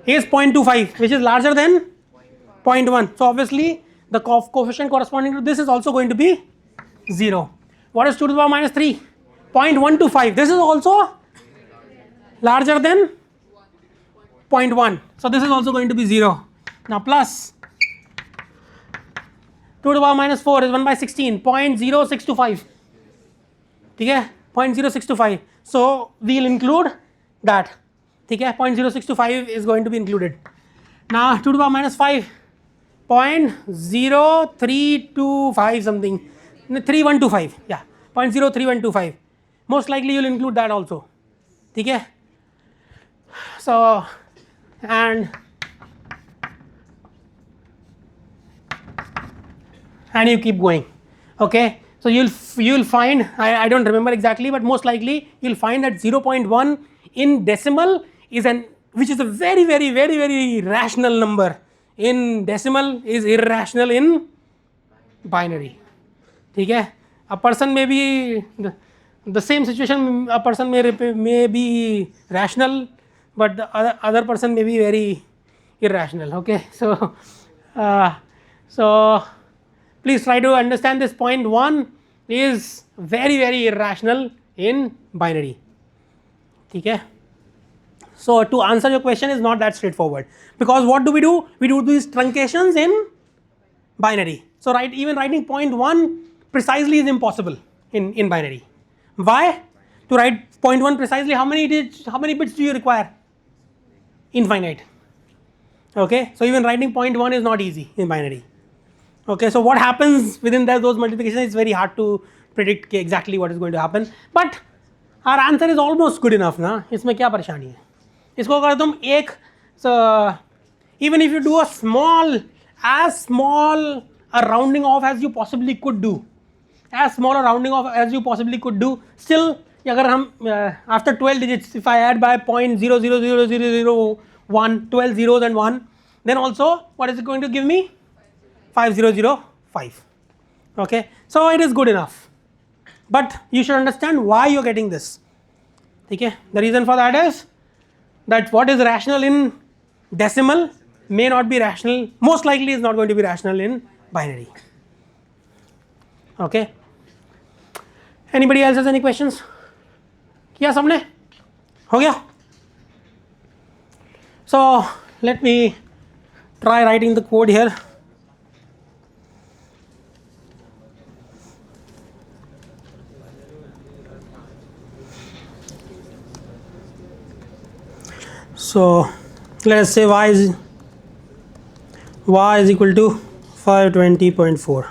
Is 0.25, which is larger than 0.1. So obviously the coefficient corresponding to this is also going to be 0. What is 2 to the power minus 3? 0.125. This is also larger than 0.1. So this is also going to be 0. Now plus 2 to the power minus 4 is 1 by 16, 0.0625. ठीक है, 0.0625. So we will include that. ठीक है, 0.0625 is going to be included. Now 2 to the power minus 5, 0.0325 something, 3125. Yeah, 0.03125. Most likely you will include that also. ठीक है. So and you keep going. Okay, so you'll find, I don't remember exactly, but most likely you'll find that 0.1 in decimal is which is a very very very very rational number in decimal is irrational in binary. ठीक है, a person may be the same situation, a person may be rational, but the other person may be very irrational. Okay, so please try to understand this. 0.1 is very very irrational in binary. ठीक है, so to answer your question is not that straightforward, because what do? We do these truncations in binary. So even writing 0.1 precisely is impossible in binary. Why? To write 0.1 precisely, how many bits do you require? Infinite. Okay, so even writing 0.1 is not easy in binary. Okay, so what happens within those multiplications is very hard to predict exactly what is going to happen, but our answer is almost good enough ना. इसमें क्या परेशानी है? इसको अगर तुम एक, so even if you do as small a rounding off as you possibly could do, still अगर हम after 12 digits, if I add by 0.000001, 12 zeros and 1, then also what is it going to give me? 5005. Okay, so it is good enough, but you should understand why you are getting this. Okay, the reason for that is that what is rational in decimal may not be rational, most likely is not going to be rational in binary. Okay, anybody else has any questions? किया सबने? हो गया? So let me try writing the code here. So let us say y is equal to 520.4.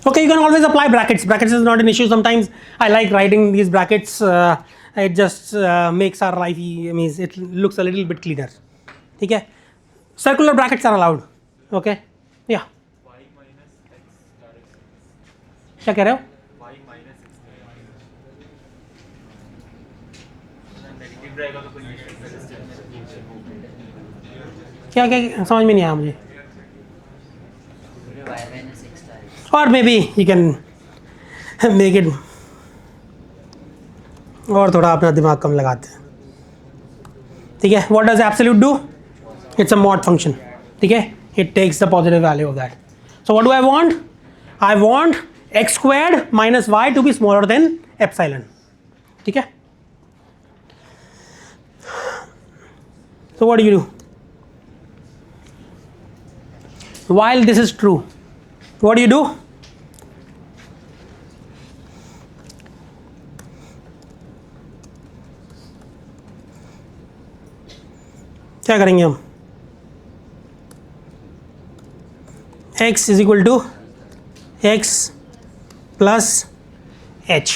Okay, you can always apply brackets. Brackets is not an issue. Sometimes I like writing these brackets. It just makes our life, means it looks a little bit cleaner. Okay, circular brackets are allowed. Okay, yeah. Y minus x direct. क्या कह रहे हो? Y minus x negative रहेगा तो कोई क्या क्या समझ में नहीं आया मुझे. y minus x direct. Or maybe you can make it और थोड़ा अपना दिमाग कम लगाते हैं. ठीक है. What does absolute do? It's a mod function. ठीक है. It takes the positive value of that. So what do I want? I want x squared minus y to be smaller than epsilon. ठीक है. So what do you do? While this is true, what do you do? क्या करेंगे हम? x is equal to x plus h.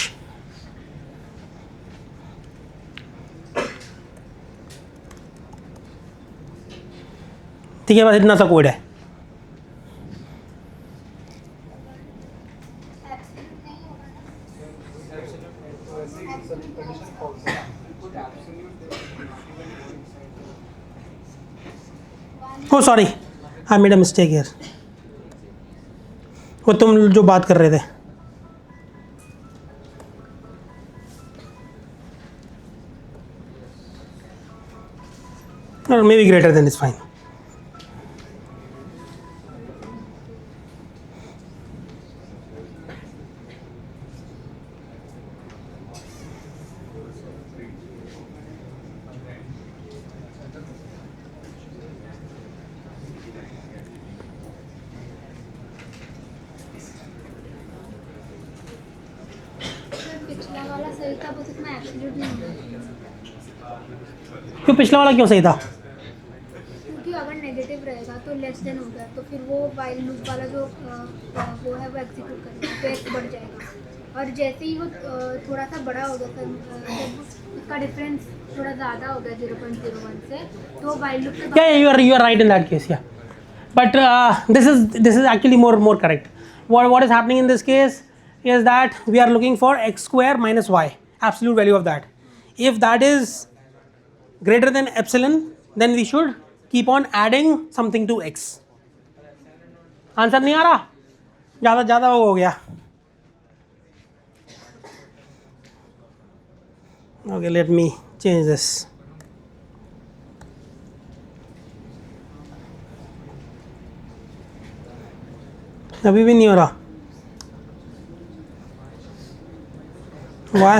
ठीक है, बस इतना सा कोड है. Oh sorry, I made a mistake here. वो तुम जो बात कर रहे थे. Or maybe greater than is fine. पिछला वाला सही था, बस इतना एब्सोल्यूट नहीं होगा. क्यों पिछला वाला क्यों सही था? क्योंकि अगर नेगेटिव रहेगा तो लेस देन हो गया, तो फिर वो वाइल लूप वाला जो वो है वो एग्जीक्यूट करेगा तो x बढ़ जाएगा. और जैसे ही वो थोड़ा सा बड़ा हो गया, जब उसका डिफरेंस थोड़ा ज़्यादा हो गया 0.01 से, तो वाइल लूप से Yeah, you are right in that case. Yeah, but this is actually more correct. What is happening in this case is that we are looking for x square minus y, absolute value of that. If that is greater than epsilon, then we should keep on adding something to x. Answer नहीं आ रहा? ज़्यादा वो हो गया. Okay, let me change this. अभी भी नहीं हो रहा. Why?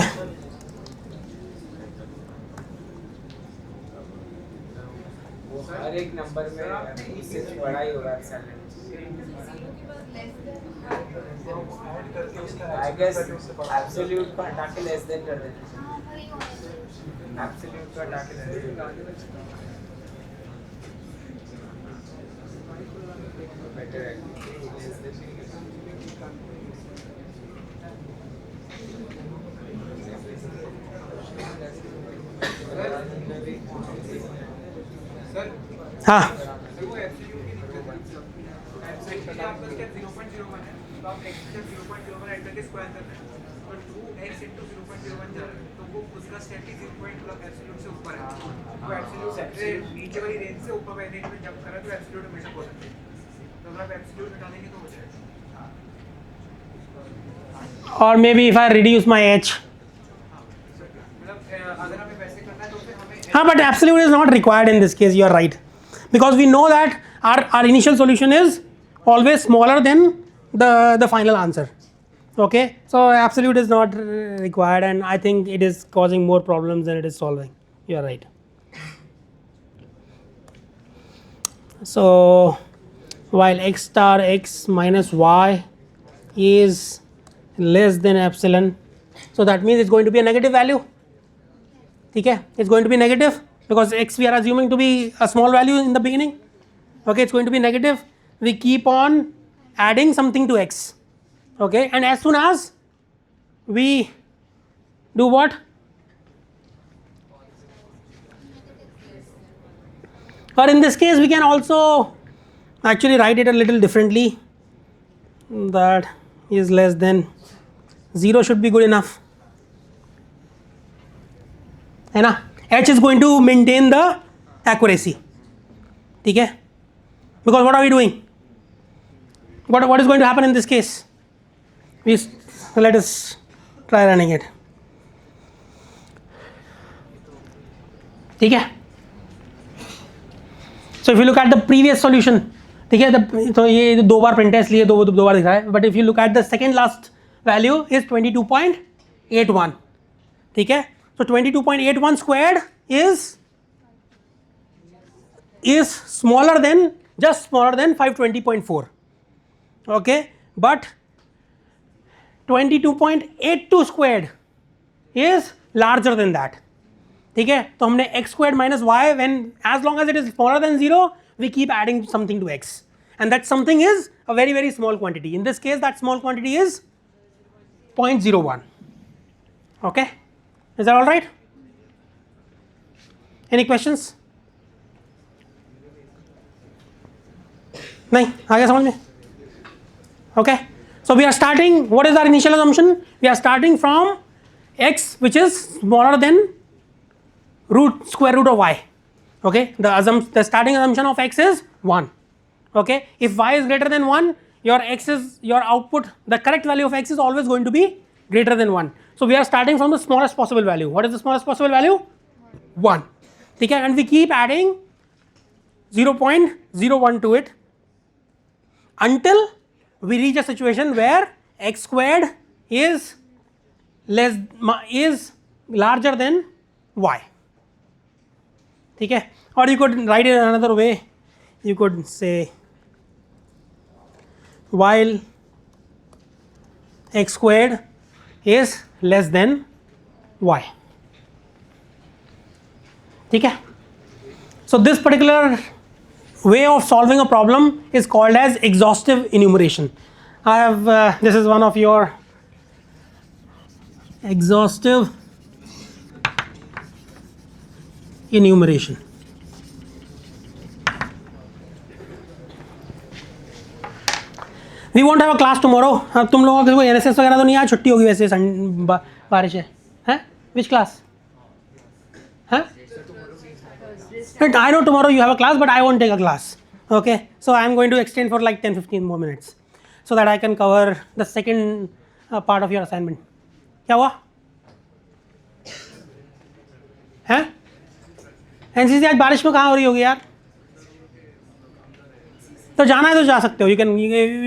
हर एक नंबर में इससे बड़ा ही होगा आई गेस एब्सोल्यूट को हटा के लेस देन कर देना. एब्सोल्यूट को हटा के बेटर है. हाँ. नीचे वाली रेंज से ऊपर वाली रेंज में जंप करा तो एब्सोल्यूट हमेशा पॉजिटिव. तो अगर आप एब्सोल्यूट हटाने की तो हो जाएगा. or maybe if I reduce my h. अगर हमें वैसे करना है तो फिर हमें हाँ, but absolute is not required in this case. You are right, because we know that our initial solution is always smaller than the final answer. Okay, so absolute is not required, and I think it is causing more problems than it is solving. You are right. So while x star x minus y is less than epsilon, so that means it's going to be a negative value. Okay, it's going to be negative because x we are assuming to be a small value in the beginning. Okay, it's going to be negative. We keep on adding something to x. Okay, and as soon as we do what? Or in this case we can also actually write it a little differently, that is less than 0 should be good enough. है ना, h is going to maintain the accuracy. ठीक है, because what are we doing? What is going to happen in this case? Let us try running it. ठीक है, so if you look at the previous solution, ठीक है, तो ये दो बार print है इसलिए दो बार दिख रहा है, but if you look at the second last value is 22.81. ठीक है, so 22.81 squared is smaller than, just smaller than 520.4. okay, but 22.82 squared is larger than that. ठीक है, तो हमने x squared minus y, when as long as it is smaller than 0 we keep adding something to x, and that something is a very very small quantity. In this case that small quantity is 0.01. okay, is that all right? Any questions? नहीं आ गया समझ में? okay, so we are starting, what is our initial assumption? We are starting from x which is smaller than square root of y. okay, the starting assumption of x is 1. okay, if y is greater than 1, your output, the correct value of x is always going to be greater than 1. so we are starting from the smallest possible value. What is the smallest possible value? 1. okay, and we keep adding 0.01 to it until we reach a situation where x squared is larger than y. ठीक है, or you could write it another way. You could say while x squared is less than y. ठीक है, so this particular way of solving a problem is called as exhaustive enumeration. I have this is one of your exhaustive enumeration. We won't have a class tomorrow. तुम लोगों के कोई NSS वगैरह तो नहीं, आज छुट्टी होगी वैसे, बारिश है, हैं? Which class? हैं? I know tomorrow you have a class, but I won't take a class. Okay, so I am going to extend for like 10-15 more minutes so that I can cover the second part of your assignment. क्या हुआ? हैं? NCC आज बारिश में कहाँ हो रही होगी यार? तो जाना है तो जा सकते हो. You can,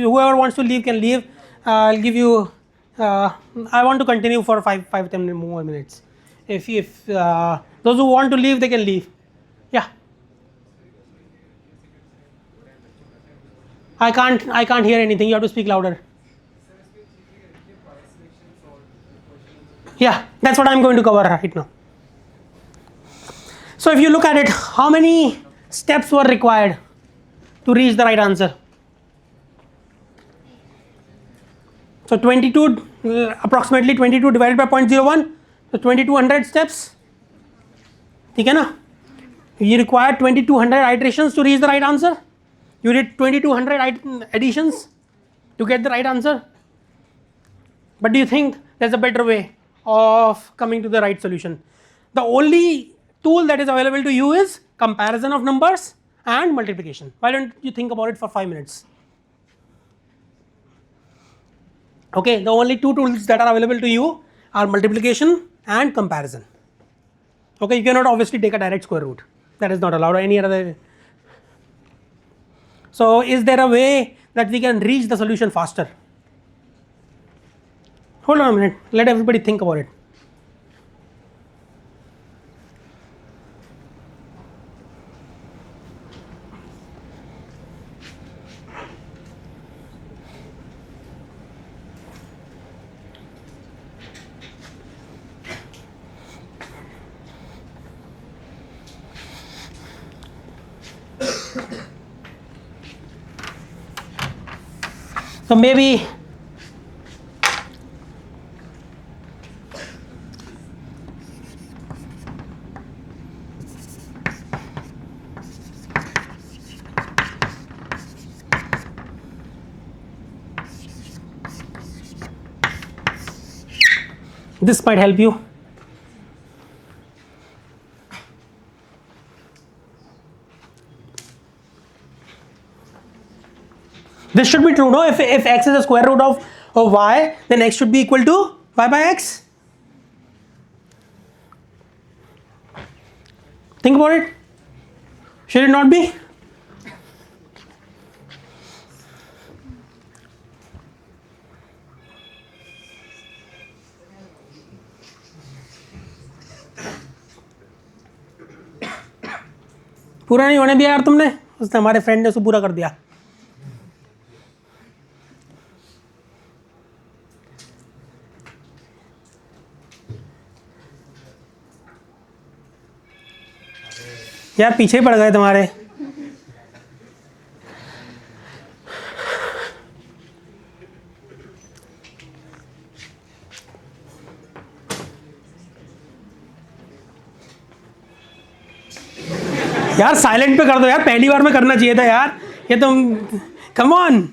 whoever wants to leave can leave. I'll give you. I want to continue for 5-10 more minutes. If those who want to leave, they can leave. Yeah. I can't hear anything. You have to speak louder. Yeah, that's what I'm going to cover right now. So if you look at it, how many steps were required to reach the right answer? So 22, approximately 22 divided by 0.01, so 2200 steps. ठीक है ना? You require 2200 iterations to reach the right answer. You did 2200 additions to get the right answer. But do you think there's a better way of coming to the right solution? The only tool that is available to you is comparison of numbers and multiplication. Why don't you think about it for 5 minutes? Okay, the only two tools that are available to you are multiplication and comparison. Okay, you cannot obviously take a direct square root, that is not allowed, or any other. So is there a way that we can reach the solution faster? Hold on a minute, let everybody think about it. So maybe this might help you. This should be true, no? If x is the square root of y, then x should be equal to y by x. Think about it. Should it not be? पूरा नहीं होने दिया यार तुमने, उसने हमारे friend ने उसको पूरा कर दिया. यार पीछे ही पड़ गए तुम्हारे. यार साइलेंट पे कर दो यार, पहली बार में करना चाहिए था यार ये तुम. Come on.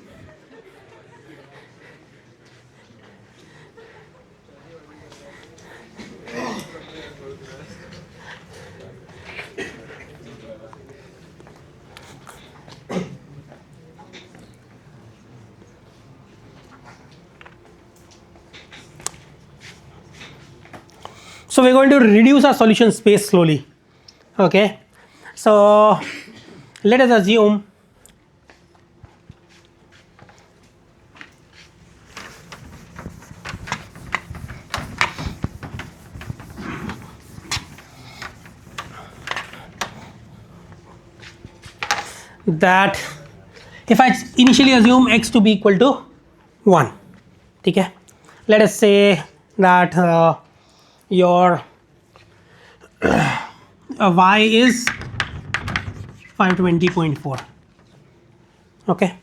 So we're going to reduce our solution space slowly. Okay, so let us assume that if I initially assume x to be equal to 1, okay, let us say that your y is 520.4. Okay,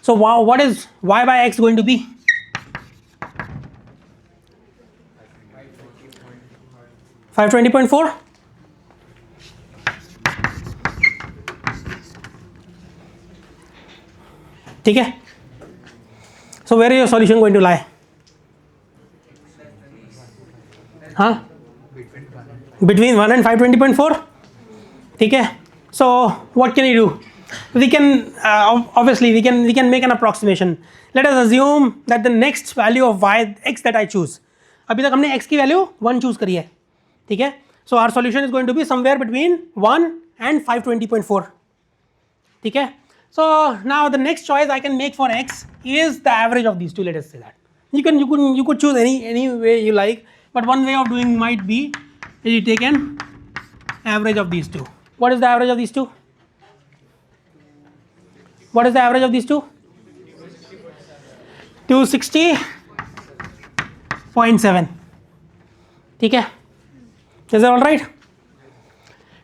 so what is y by x going to be? 520.4. ठीक है. So where is your solution going to lie? Huh? Between 1 and 520.4. ठीक है. So what can you do? We can obviously we can make an approximation. Let us assume that the next value of y x that I choose. अभी तक हमने x की value 1 choose करी है. ठीक है. So our solution is going to be somewhere between 1 and 520.4. ठीक है. So now the next choice I can make for x is the average of these two. Let us say that you could choose any way you like, but one way of doing might be you take an average of these two. What is the average of these two? What is the average of these two? 260.7. ठीक है. Is that all right?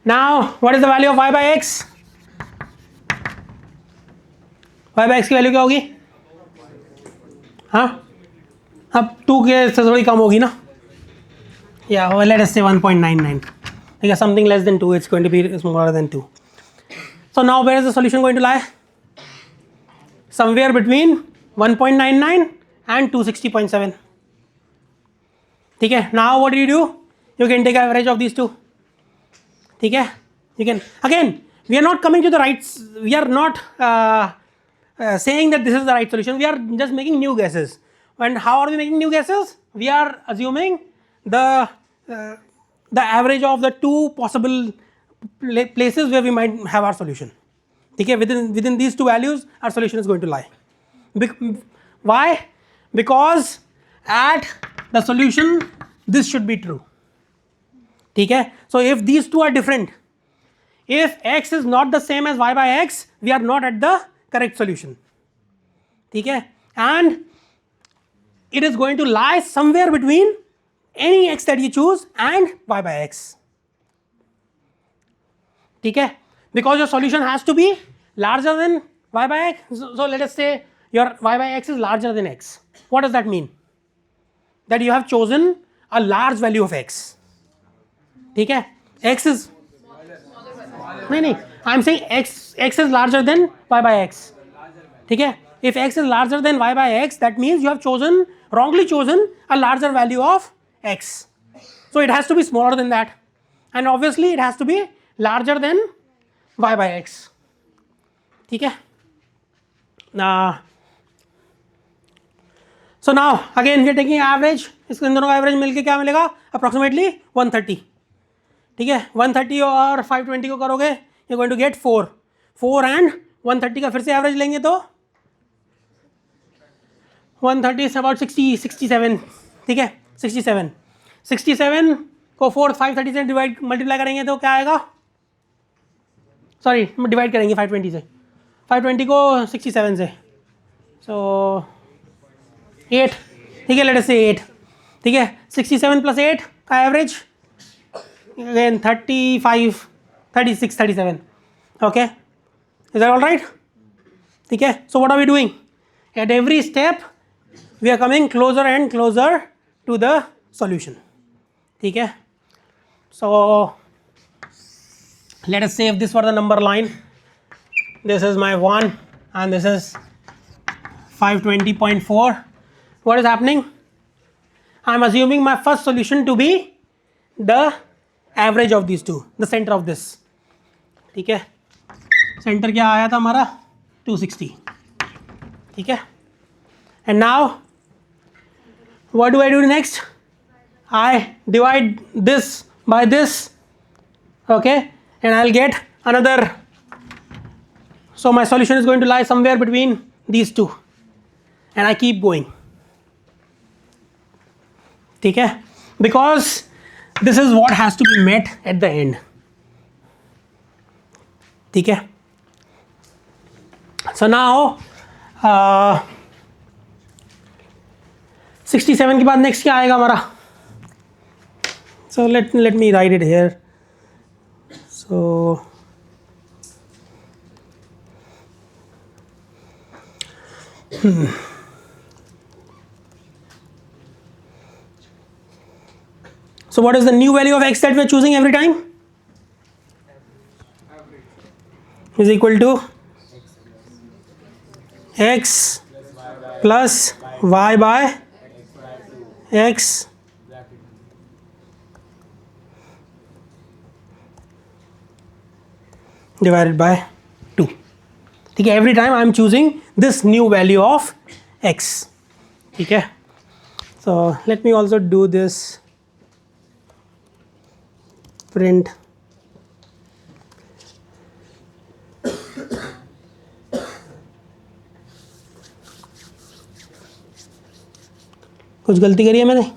Now what is the value of y by x? y by x की value क्या होगी? हाँ, अब 2 के से थोड़ी कम होगी ना. Yeah, well, let us say 1.99. Okay, something less than 2. It's going to be smaller than 2. So now where is the solution going to lie? Somewhere between 1.99 and 260.7. ठीक है. Now what do? You can take average of these two. ठीक है. You can, again, we are not coming to the right, we are not saying that this is the right solution. We are just making new guesses. And how are we making new guesses? We are assuming the average of the two possible places where we might have our solution. Okay, within these two values our solution is going to lie. Why? Because at the solution this should be true. Okay, so if these two are different, if x is not the same as y by x, we are not at the correct solution. Okay, and it is going to lie somewhere between any x that you choose and y by x. Okay, because your solution has to be larger than y by x. So let us say your y by x is larger than x. What does that mean? That you have chosen a large value of x. Okay, x is no, I'm saying x is larger than y by x. Okay, if x is larger than y by x, that means you have wrongly chosen a larger value of x. So it has to be smaller than that, and obviously it has to be larger than y by x. Okay. So now again we are taking average. इसके इन दोनों का average मिलके क्या मिलेगा? Approximately 130. ठीक है, 130 और 520 को करोगे you going to get 4 and 130 का फिर से एवरेज लेंगे तो 130 इज अबाउट 67. ठीक है, 67 को 530 से मल्टीप्लाई करेंगे तो क्या आएगा? सॉरी, डिवाइड करेंगे 520 से, 520 को 67 से, सो 8. ठीक है, लेट अस से 8. ठीक है, 67 प्लस 8 का average again 35, 36, 37. Okay, is that all right? Okay, so what are we doing? At every step we are coming closer and closer to the solution. Okay, so let us say if this were the number line, this is my 1 and this is 520.4. what is happening? I am assuming my first solution to be the average of these two, the center of this. ठीक है, centre क्या आया था हमारा? 260. ठीक है, and now what do I do next? I divide this by this, okay, and I'll get another. So my solution is going to lie somewhere between these two, and I keep going. ठीक है, because this is what has to be met at the end. ठीक है, so now 67 के बाद next क्या आएगा हमारा? So let me write it here. So so what is the new value of x that we are choosing every time? Is equal to x plus y by x divided by 2. ठीक है, every time I am choosing this new value of x. ठीक है, so let me also do this print. कुछ गलती करी है मैंने?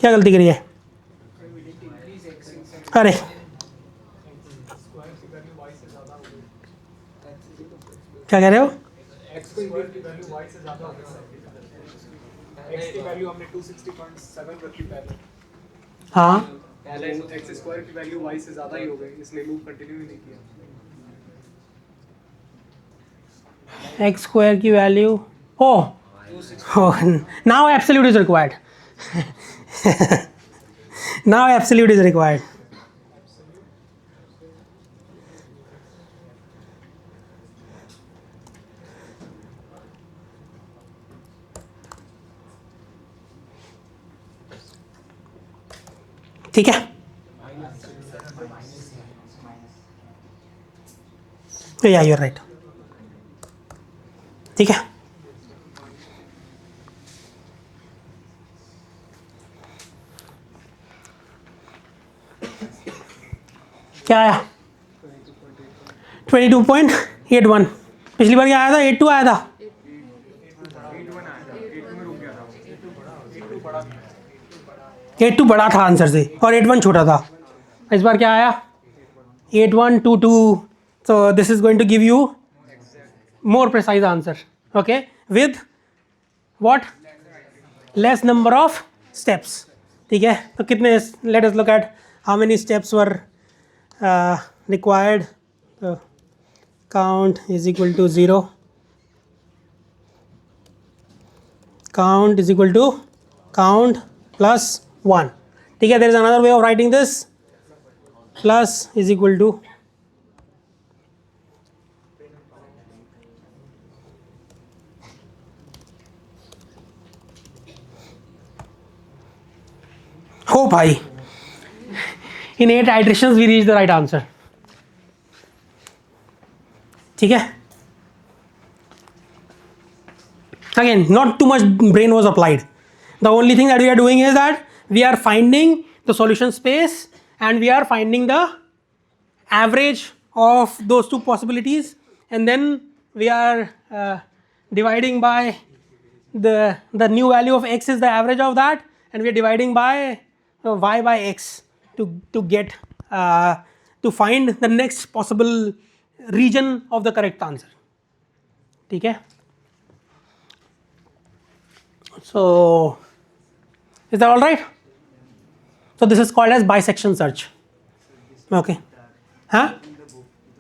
क्या गलती करी है? अरे क्या कह रहे हो? x की वैल्यू y से ज़्यादा हो गई. x की वैल्यू हमने 260.7 रखी पहले. हाँ, x स्क्वायर की वैल्यू y से ज़्यादा ही हो गई, इसने लूप कंटिन्यू ही नहीं किया. x square की value, oh, now absolute is required. Now absolute is required. ठीक है, या यू आर राइट, ठीक है। क्या आया 22.81, पिछली बार क्या आया था 82 आया था, 82 बड़ा था आंसर से और 81 छोटा था। इस बार क्या आया 8122, so this is going to give you more precise answer, okay, with what less number of steps, ठीक है। तो कितने, let us look at how many steps were required. So count is equal to 0, count is equal to count plus 1, ठीक है। there is another way of writing this, plus is equal to हो भाई, in 8 iterations we reach the right answer, ठीक है। Again, not too much brain was applied. The only thing that we are doing is that we are finding the solution space and we are finding the average of those two possibilities, and then we are dividing by the new value of x is the average of that, and we are dividing by y by x to get to find the next possible region of the correct answer, ठीक है। So is that all right? So this is called as bisection search, okay, हाँ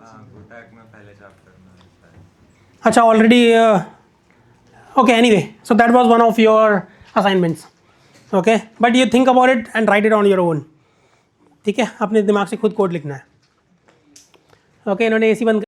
गुटैक में पहले chapter में होता है। अच्छा already okay, anyway, so that was one of your assignments, okay, but you think about it and write it on your own, ठीक है। अपने दिमाग से खुद कोड लिखना है, okay। इन्होंने AC बंद